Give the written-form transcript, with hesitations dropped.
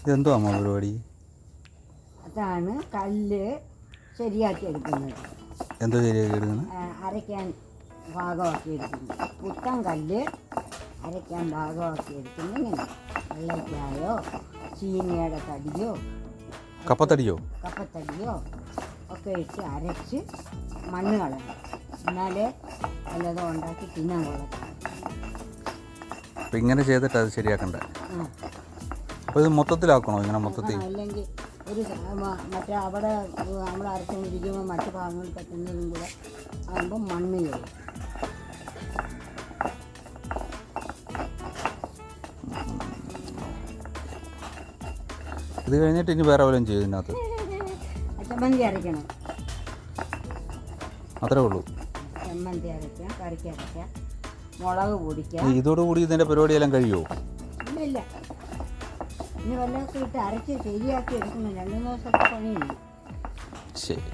ഇതെന്തോ അമ്മ പരിപാടി? അതാണ് കല്ല് ശരിയാക്കി എടുക്കുന്നത്. എന്തോ ശരിയാക്കി എടുക്കുന്നത്? അരയ്ക്കാൻ ഭാഗമാക്കി എടുക്കുന്നു. പുത്തൻ കല്ല് അരയ്ക്കാൻ ഭാഗമാക്കി എടുക്കുന്നു. ഇങ്ങനെ വെള്ളയ്ക്കായോ ചീനിയുടെ തടിയോ കപ്പത്തടിയോ ഒക്കെ ഇട്ട് അരച്ച് മണ്ണ് കളയണം. എന്നാലേ വല്ലതും ഉണ്ടാക്കി തിന്നാൻ കൊള്ളാം. അപ്പം ഇങ്ങനെ ചെയ്തിട്ട് അത് ശരിയാക്കണ്ടേ? അപ്പോൾ ഇത് മൊത്തത്തിലാക്കണോ ഇങ്ങനെ മൊത്തത്തിൽ? അല്ലെങ്കിൽ ഒരു മറ്റേ അവിടെ നമ്മൾ അരച്ചുകൊണ്ടിരിക്കുമ്പോൾ മറ്റു ഭാഗങ്ങൾ പറ്റുന്നതും കൂടെ ആകുമ്പോൾ മണ്ണ് ചെയ്യും. ഇത് കഴിഞ്ഞിട്ട് ഇനി വേറെ വല്ലതും ചെയ്യും ഇതിനകത്ത്? ചമ്മന്തി അരയ്ക്കണം. അത്രേ ഉള്ളൂ? ചമ്മന്തി അരയ്ക്കാം, കറിക്ക് അരയ്ക്കാം, മുളക് പൊടിക്കാം. ഇതോടുകൂടി ഇതിൻ്റെ പരിപാടിയെല്ലാം കഴിയുമോ? ഇല്ല, ഇനി വല്ലതൊക്കെ ഇട്ട് അരച്ച് ശരിയാക്കി എടുക്കണം. 2-3 ദിവസത്തെ പണിയുണ്ട്. ശരി.